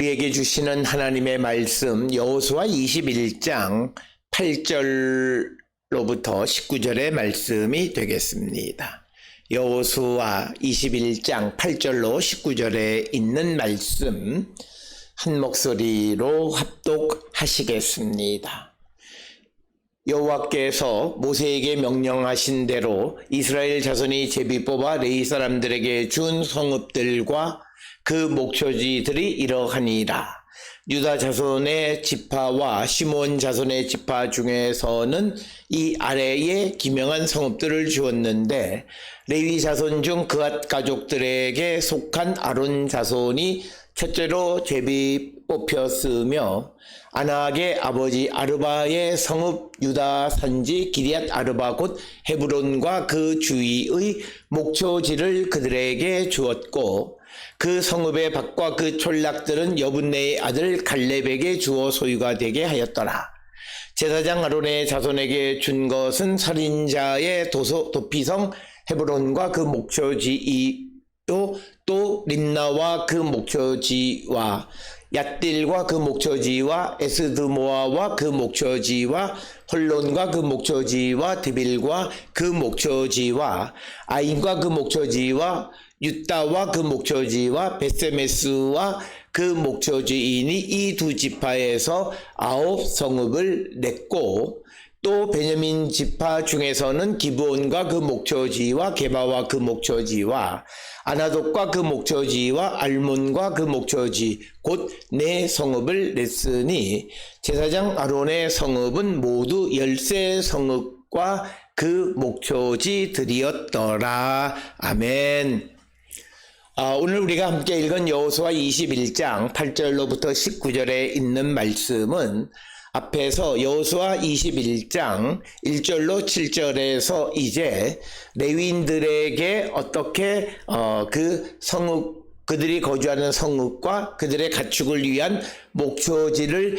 우리에게 주시는 하나님의 말씀 여호수아 21장 8절로부터 19절의 말씀이 되겠습니다. 여호수아 21장 8절로 19절에 있는 말씀 한 목소리로 합독하시겠습니다. 여호와께서 모세에게 명령하신 대로 이스라엘 자손이 제비 뽑아 레위 사람들에게 준 성읍들과 그 목초지들이 이러하니라. 유다 자손의 지파와 시므온 자손의 지파 중에서는 이 아래에 기명한 성읍들을 주었는데 레위 자손 중 그앗 가족들에게 속한 아론 자손이 첫째로 제비 뽑혔으며 아낙의 아버지 아르바의 성읍 유다 산지 기럇 아르바 곧 헤브론과 그 주위의 목초지를 그들에게 주었고 그 성읍의 밭과 그 촌락들은 여분네의 아들 갈렙에게 주어 소유가 되게 하였더라. 제사장 아론의 자손에게 준 것은 살인자의 도피성 헤브론과 그 목초지이요 또 림나와 그 목초지와 얏딜과 그 목초지와 에스드모아와 그 목초지와 홀론과 그 목초지와 드빌과 그 목초지와 아인과 그 목초지와 유다와 그 목초지와 베세메스와 그 목초지이니 이 두 지파에서 9 성읍을 냈고 또 베냐민 지파 중에서는 기브온과 그 목초지와 게바와 그 목초지와 아나돗과 그 목초지와 알몬과 그 목초지 곧 4 성읍을 냈으니 제사장 아론의 성읍은 모두 13성읍과 그 목초지들이었더라. 아멘. 오늘 우리가 함께 읽은 여호수아 21장 8절로부터 19절에 있는 말씀은 앞에서 여호수아 21장 1절로 7절에서 이제 레위인들에게 어떻게 그 성읍 그들이 거주하는 성읍과 그들의 가축을 위한 목초지를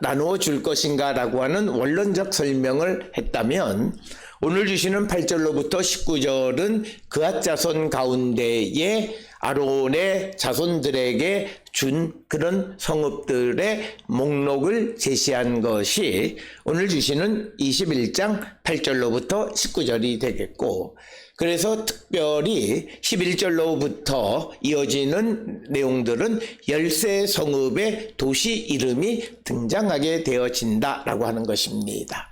나누어 줄 것인가 라고 하는 원론적 설명을 했다면 오늘 주시는 8절로부터 19절은 그앗 자손 가운데에 아론의 자손들에게 준 그런 성읍들의 목록을 제시한 것이 오늘 주시는 21장 8절로부터 19절이 되겠고, 그래서 특별히 11절로부터 이어지는 내용들은 13성읍의 도시 이름이 등장하게 되어진다라고 하는 것입니다.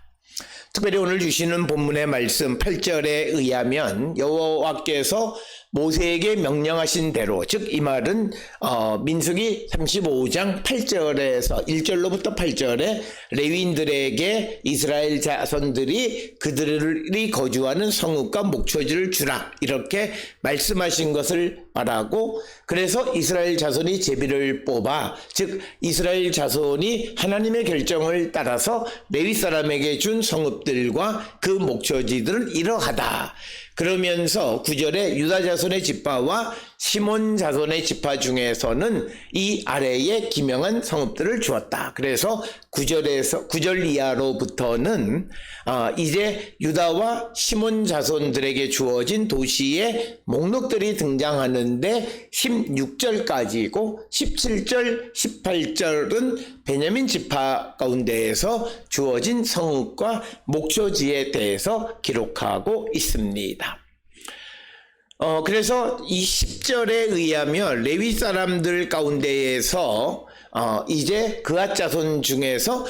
특별히 오늘 주시는 본문의 말씀 8절에 의하면 여호와께서 모세에게 명령하신 대로, 즉 이 말은 민수기 35장 8절에서 1절로부터 8절에 레위인들에게 이스라엘 자손들이 그들이 거주하는 성읍과 목초지를 주라 이렇게 말씀하신 것을 말하고, 그래서 이스라엘 자손이 제비를 뽑아, 즉 이스라엘 자손이 하나님의 결정을 따라서 레위 사람에게 준 성읍들과 그 목초지들은 이러하다. 그러면서 9절에 유다 자손의 지파와 시몬 자손의 지파 중에서는 이 아래에 기명한 성읍들을 주었다. 그래서 9절 이하로부터는 이제 유다와 시몬 자손들에게 주어진 도시의 목록들이 등장하는데 16절까지고 17절, 18절은 베냐민 지파 가운데에서 주어진 성읍과 목초지에 대해서 기록하고 있습니다. 그래서 이 10절에 의하면 레위 사람들 가운데에서 이제 그앗 자손 중에서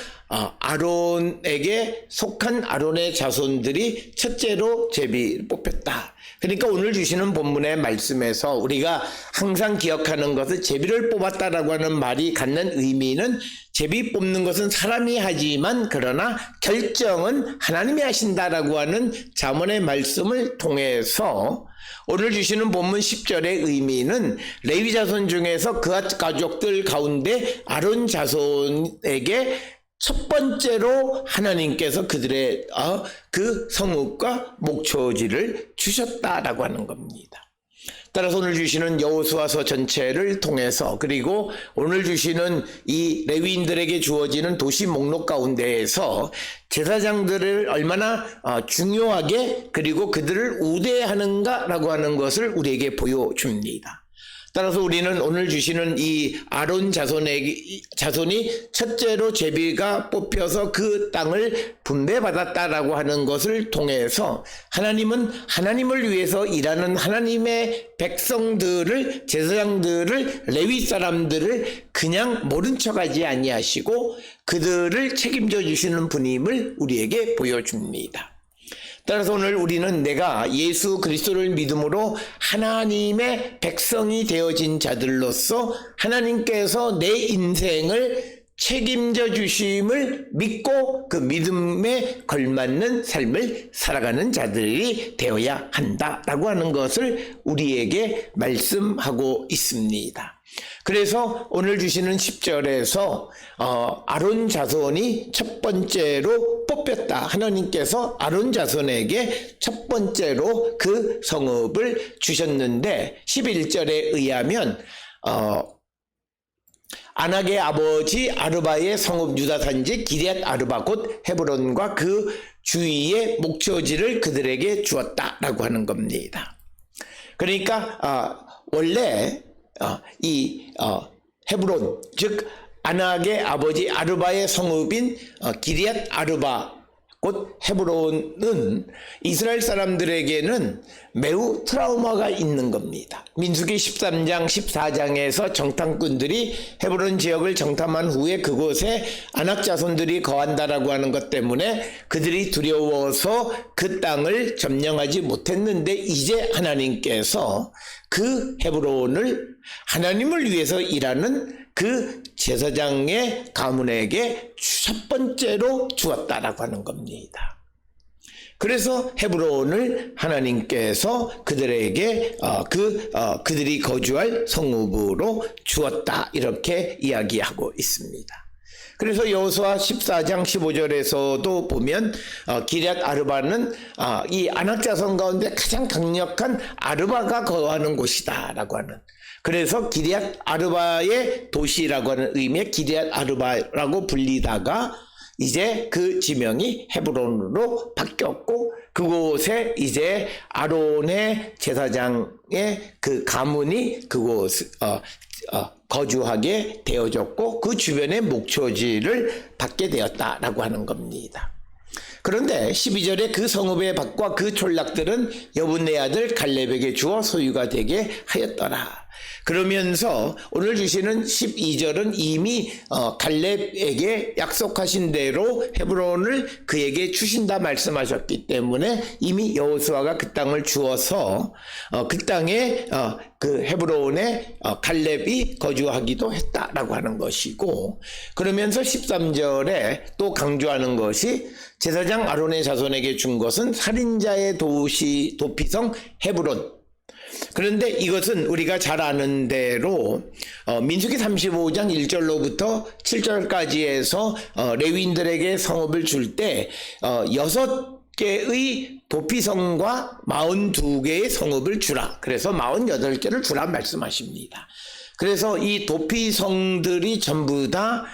아론에게 속한 아론의 자손들이 첫째로 제비 뽑혔다. 그러니까 오늘 주시는 본문의 말씀에서 우리가 항상 기억하는 것은 제비를 뽑았다라고 하는 말이 갖는 의미는 제비 뽑는 것은 사람이 하지만 그러나 결정은 하나님이 하신다라고 하는 잠언의 말씀을 통해서 오늘 주시는 본문 10절의 의미는 레위 자손 중에서 그앗 가족들 가운데 아론 자손에게 첫 번째로 하나님께서 그들의 그 성읍과 목초지를 주셨다라고 하는 겁니다. 따라서 오늘 주시는 여호수아서 전체를 통해서, 그리고 오늘 주시는 이 레위인들에게 주어지는 도시 목록 가운데에서 제사장들을 얼마나 중요하게 그리고 그들을 우대하는가라고 하는 것을 우리에게 보여줍니다. 따라서 우리는 오늘 주시는 이 아론 자손이 첫째로 제비가 뽑혀서 그 땅을 분배받았다라고 하는 것을 통해서 하나님은 하나님을 위해서 일하는 하나님의 백성들을, 제사장들을, 레위 사람들을 그냥 모른 척하지 아니하시고 그들을 책임져 주시는 분임을 우리에게 보여줍니다. 따라서 오늘 우리는 내가 예수 그리스도를 믿음으로 하나님의 백성이 되어진 자들로서 하나님께서 내 인생을 책임져 주심을 믿고 그 믿음에 걸맞는 삶을 살아가는 자들이 되어야 한다라고 하는 것을 우리에게 말씀하고 있습니다. 그래서 오늘 주시는 10절에서 아론 자손이 첫 번째로 뽑혔다. 하나님께서 아론 자손에게 첫 번째로 그 성읍을 주셨는데 11절에 의하면 아낙의 아버지 아르바의 성읍 유다 산지 기럇 아르바 곧 헤브론과 그 주위의 목초지를 그들에게 주었다라고 하는 겁니다. 그러니까 원래 이 헤브론 즉 아낙의 아버지 아르바의 성읍인 기럇 아르바 곧 헤브론은 이스라엘 사람들에게는 매우 트라우마가 있는 겁니다. 민수기 13장 14장에서 정탐꾼들이 헤브론 지역을 정탐한 후에 그곳에 아낙 자손들이 거한다라고 하는 것 때문에 그들이 두려워서 그 땅을 점령하지 못했는데 이제 하나님께서 그 헤브론을 하나님을 위해서 일하는 그 제사장의 가문에게 첫 번째로 주었다라고 하는 겁니다. 그래서 헤브론을 하나님께서 그들에게 그들이 거주할 성읍으로 주었다 이렇게 이야기하고 있습니다. 그래서 여호수아 14장 15절에서도 보면 기럇 아르바는 이 아낙 자손 가운데 가장 강력한 아르바가 거하는 곳이다라고 하는, 그래서 기럇 아르바의 도시라고 하는 의미의 기럇 아르바라고 불리다가 이제 그 지명이 헤브론으로 바뀌었고 그곳에 이제 아론의 제사장의 그 가문이 그곳 거주하게 되어졌고 그 주변의 목초지를 받게 되었다라고 하는 겁니다. 그런데 12절에 그 성읍의 밭과 그 촌락들은 여분네 아들 갈렙에게 주어 소유가 되게 하였더라. 그러면서 오늘 주시는 12절은 이미 갈렙에게 약속하신 대로 헤브론을 그에게 주신다 말씀하셨기 때문에 이미 여호수아가 그 땅을 주어서 그 땅에 그 헤브론에 갈렙이 거주하기도 했다라고 하는 것이고, 그러면서 13절에 또 강조하는 것이 제사장 아론의 자손에게 준 것은 살인자의 도피성 헤브론. 그런데 이것은 우리가 잘 아는 대로 민수기 35장 1절로부터 7절까지 해서 레위인들에게 성읍을 줄 때 6개의 도피성과 42개의 성읍을 주라. 그래서 48개를 주라 말씀하십니다. 그래서 이 도피성들이 전부 다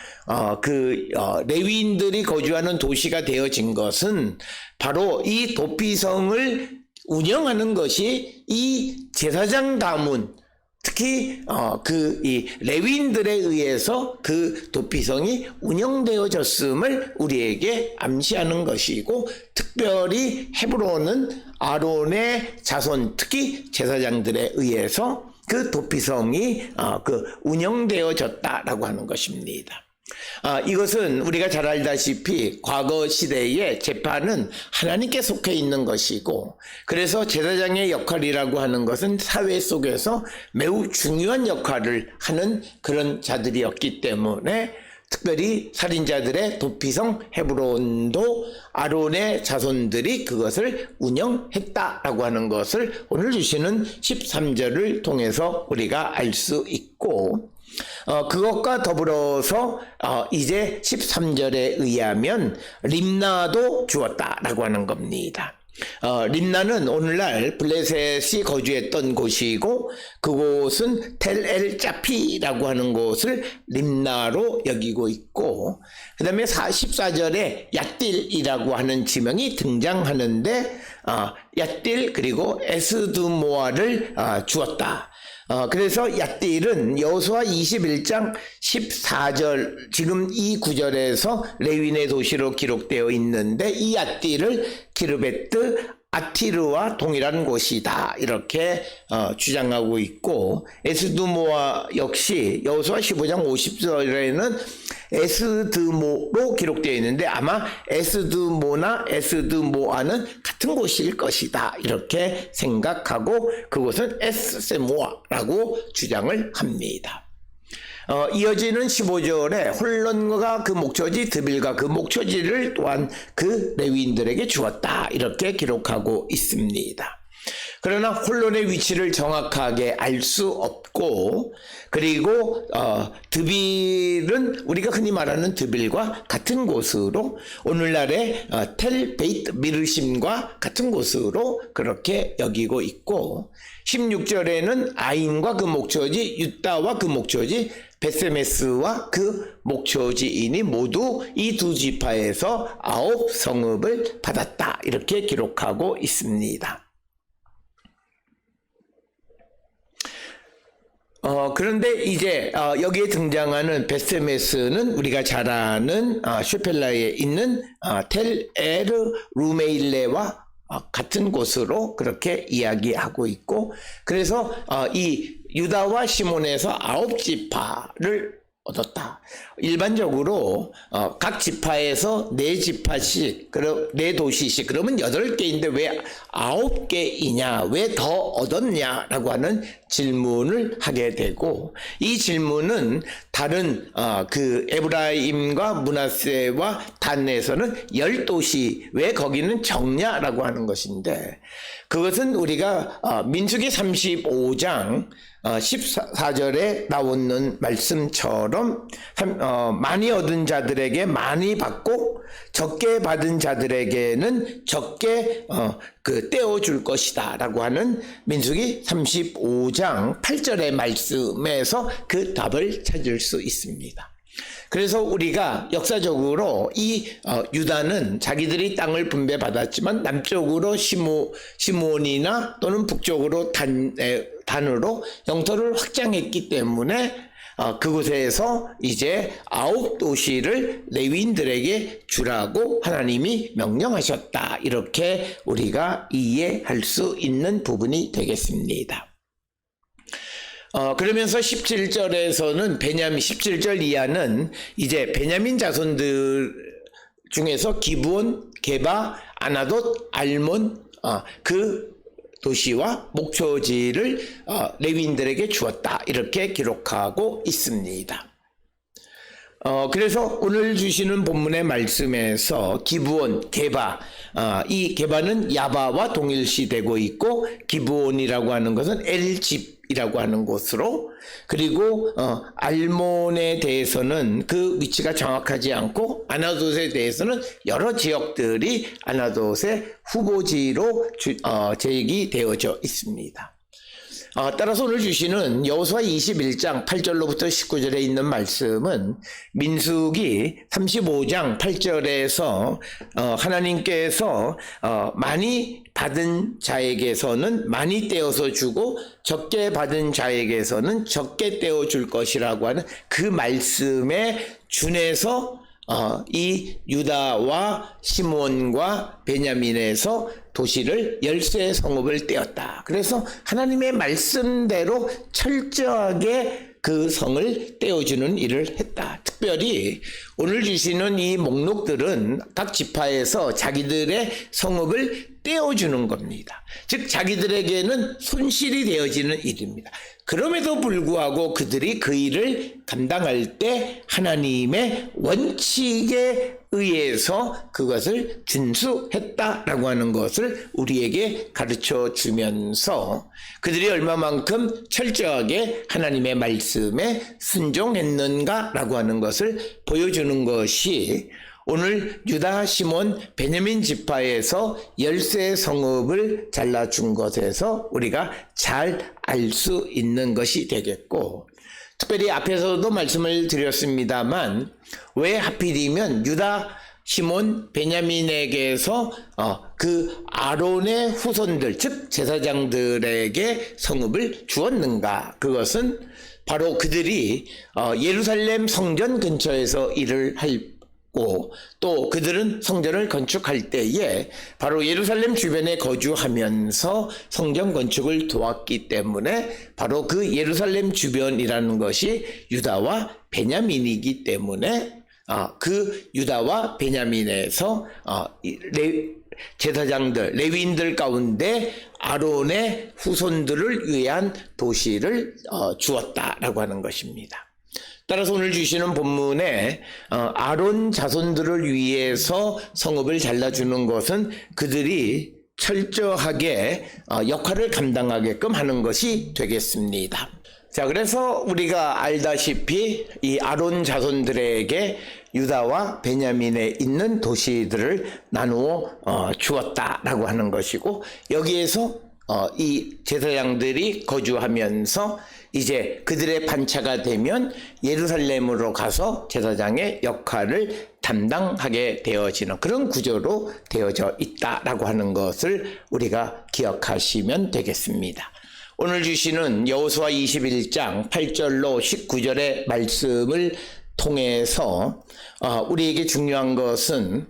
레위인들이 거주하는 도시가 되어진 것은 바로 이 도피성을 운영하는 것이 이 제사장 가문, 특히 이 레위인들에 의해서 그 도피성이 운영되어졌음을 우리에게 암시하는 것이고, 특별히 헤브론은 아론의 자손, 특히 제사장들에 의해서 그 도피성이 운영되어졌다라고 하는 것입니다. 이것은 우리가 잘 알다시피 과거 시대의 재판은 하나님께 속해 있는 것이고, 그래서 제사장의 역할이라고 하는 것은 사회 속에서 매우 중요한 역할을 하는 그런 자들이었기 때문에 특별히 살인자들의 도피성 헤브론도 아론의 자손들이 그것을 운영했다라고 하는 것을 오늘 주시는 13절을 통해서 우리가 알 수 있고, 그것과 더불어서 이제 13절에 의하면 림나도 주었다라고 하는 겁니다. 림나는 오늘날 블레셋이 거주했던 곳이고 그곳은 텔엘 짜피라고 하는 곳을 림나로 여기고 있고, 그 다음에 14절에 얏딜이라고 하는 지명이 등장하는데 얏딜 그리고 에스드모아를 주었다. 그래서 얏딜은 여호수아 21장 14절 지금 이 구절에서 레위인의 도시로 기록되어 있는데 이 얏딜을 기르베트 아티르와 동일한 곳이다 이렇게 주장하고 있고 에스드모아 역시 여호수아 15장 50절에는 에스드모로 기록되어 있는데 아마 에스드모나 에스드모아는 같은 곳일 것이다 이렇게 생각하고 그곳은 에스세모아라고 주장을 합니다. 이어지는 15절에 홀론과 그 목초지 드빌과 그 목초지를 또한 그 레위인들에게 주었다 이렇게 기록하고 있습니다. 그러나 홀론의 위치를 정확하게 알 수 없고 그리고 드빌은 우리가 흔히 말하는 드빌과 같은 곳으로 오늘날의 텔 베이트 미르심과 같은 곳으로 그렇게 여기고 있고 16절에는 아인과 그 목초지 유다와 그 목초지 베세메스와 그 목초지인이 모두 이 두 지파에서 9 성읍을 받았다 이렇게 기록하고 있습니다. 그런데 이제 여기에 등장하는 베세메스는 우리가 잘 아는 슈펠라에 있는 텔 에르 루메일레와 같은 곳으로 그렇게 이야기하고 있고 그래서 이 유다와 시몬에서 9지파를 얻었다. 일반적으로 각 지파에서 4지파씩 그럼 4도시씩 그러면 8개인데 왜 9개이냐 왜 더 얻었냐라고 하는 질문을 하게 되고 이 질문은 다른 그 에브라임과 므낫세와 단에서는 10도시 왜 거기는 적냐라고 하는 것인데 그것은 우리가 민수기 35장 14절에 나오는 말씀처럼 많이 얻은 자들에게 많이 받고 적게 받은 자들에게는 적게 떼어줄 것이다 라고 하는 민수기 35장 8절의 말씀에서 그 답을 찾을 수 있습니다. 그래서 우리가 역사적으로 이 유다는 자기들이 땅을 분배받았지만 남쪽으로 시므온이나 또는 북쪽으로 단으로 영토를 확장했기 때문에 그곳에서 이제 9도시를 레위인들에게 주라고 하나님이 명령하셨다. 이렇게 우리가 이해할 수 있는 부분이 되겠습니다. 그러면서 17절에서는 17절 이하는 이제 베냐민 자손들 중에서 기브온, 게바, 아나돗, 알몬 그 도시와 목초지를 레위인들에게 주었다. 이렇게 기록하고 있습니다. 그래서 오늘 주시는 본문의 말씀에서 기브온, 게바, 이 게바는 야바와 동일시되고 있고 기브온이라고 하는 것은 엘집이라고 하는 곳으로 그리고 알몬에 대해서는 그 위치가 정확하지 않고 아나돗에 대해서는 여러 지역들이 아나돗의 후보지로 제기되어져 있습니다. 따라서 오늘 주시는 여호수아 21장 8절로부터 19절에 있는 말씀은 민수기 35장 8절에서 하나님께서 많이 받은 자에게서는 많이 떼어서 주고 적게 받은 자에게서는 적게 떼어 줄 것이라고 하는 그 말씀에 준해서 이 유다와 시므온과 베냐민에서 도시를 13 성읍을 떼었다. 그래서 하나님의 말씀대로 철저하게 그 성을 떼어주는 일을 했다. 특별히 오늘 주시는 이 목록들은 각 지파에서 자기들의 성읍을 떼어주는 겁니다. 즉 자기들에게는 손실이 되어지는 일입니다. 그럼에도 불구하고 그들이 그 일을 감당할 때 하나님의 원칙에 의해서 그것을 준수했다라고 하는 것을 우리에게 가르쳐 주면서 그들이 얼마만큼 철저하게 하나님의 말씀에 순종했는가라고 하는 것을 보여주는 것이 오늘 유다, 시몬, 베냐민 지파에서 13 성읍을 잘라준 것에서 우리가 잘 알 수 있는 것이 되겠고 특별히 앞에서도 말씀을 드렸습니다만 왜 하필이면 유다 시몬 베냐민에게서 그 아론의 후손들 즉 제사장들에게 성읍을 주었는가? 그것은 바로 그들이 예루살렘 성전 근처에서 일을 했고 또 그들은 성전을 건축할 때에 바로 예루살렘 주변에 거주하면서 성전 건축을 도왔기 때문에 바로 그 예루살렘 주변이라는 것이 유다와 베냐민이기 때문에 그 유다와 베냐민에서 제사장들, 레위인들 가운데 아론의 후손들을 위한 도시를 주었다라고 하는 것입니다. 따라서 오늘 주시는 본문에 아론 자손들을 위해서 성읍을 잘라주는 것은 그들이 철저하게 역할을 감당하게끔 하는 것이 되겠습니다. 자, 그래서 우리가 알다시피 이 아론 자손들에게 유다와 베냐민에 있는 도시들을 나누어 주었다라고 하는 것이고 여기에서 이 제사장들이 거주하면서 이제 그들의 반차가 되면 예루살렘으로 가서 제사장의 역할을 담당하게 되어지는 그런 구조로 되어져 있다라고 하는 것을 우리가 기억하시면 되겠습니다. 오늘 주시는 여호수아 21장 8절로 19절의 말씀을 통해서 우리에게 중요한 것은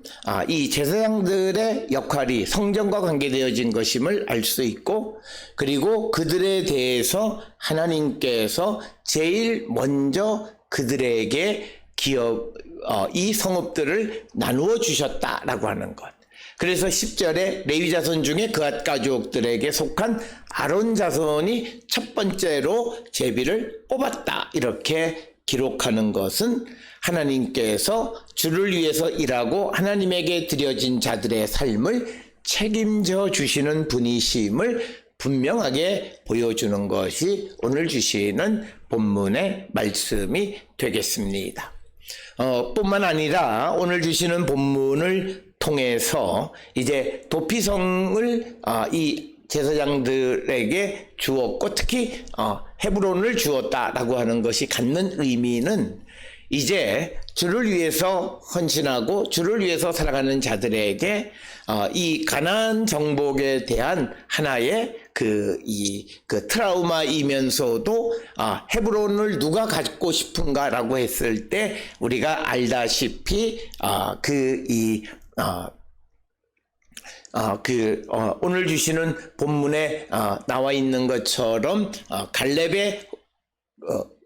이 제사장들의 역할이 성전과 관계되어진 것임을 알 수 있고 그리고 그들에 대해서 하나님께서 제일 먼저 그들에게 이 성읍들을 나누어 주셨다라고 하는 것. 그래서 10절에 레위 자손 중에 그앗 가족들에게 속한 아론 자손이 첫 번째로 제비를 뽑았다 이렇게 기록하는 것은 하나님께서 주를 위해서 일하고 하나님에게 드려진 자들의 삶을 책임져 주시는 분이심을 분명하게 보여주는 것이 오늘 주시는 본문의 말씀이 되겠습니다. 뿐만 아니라 오늘 주시는 본문을 통해서 이제 도피성을 이 제사장들에게 주었고 특히 헤브론을 주었다라고 하는 것이 갖는 의미는 이제 주를 위해서 헌신하고 주를 위해서 살아가는 자들에게 이 가나안 정복에 대한 하나의 그 트라우마이면서도 헤브론을 누가 갖고 싶은가라고 했을 때 우리가 알다시피 오늘 주시는 본문에 나와 있는 것처럼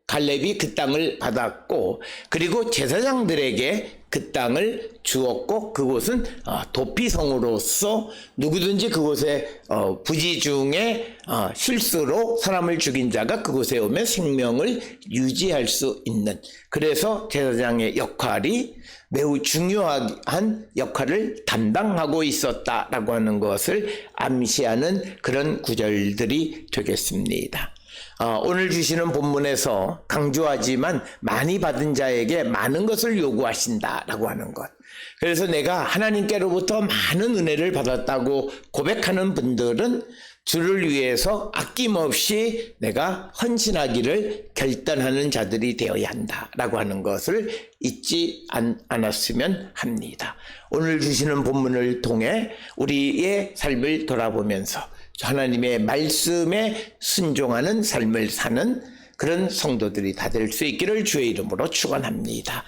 갈렙이 그 땅을 받았고 그리고 제사장들에게 그 땅을 주었고 그곳은 도피성으로서 누구든지 그곳에 부지 중에 실수로 사람을 죽인 자가 그곳에 오면 생명을 유지할 수 있는 그래서 제사장의 역할이 매우 중요한 역할을 담당하고 있었다라고 하는 것을 암시하는 그런 구절들이 되겠습니다. 오늘 주시는 본문에서 강조하지만 많이 받은 자에게 많은 것을 요구하신다라고 하는 것. 그래서 내가 하나님께로부터 많은 은혜를 받았다고 고백하는 분들은 주를 위해서 아낌없이 내가 헌신하기를 결단하는 자들이 되어야 한다라고 하는 것을 잊지 않았으면 합니다. 오늘 주시는 본문을 통해 우리의 삶을 돌아보면서 하나님의 말씀에 순종하는 삶을 사는 그런 성도들이 다 될 수 있기를 주의 이름으로 축원합니다.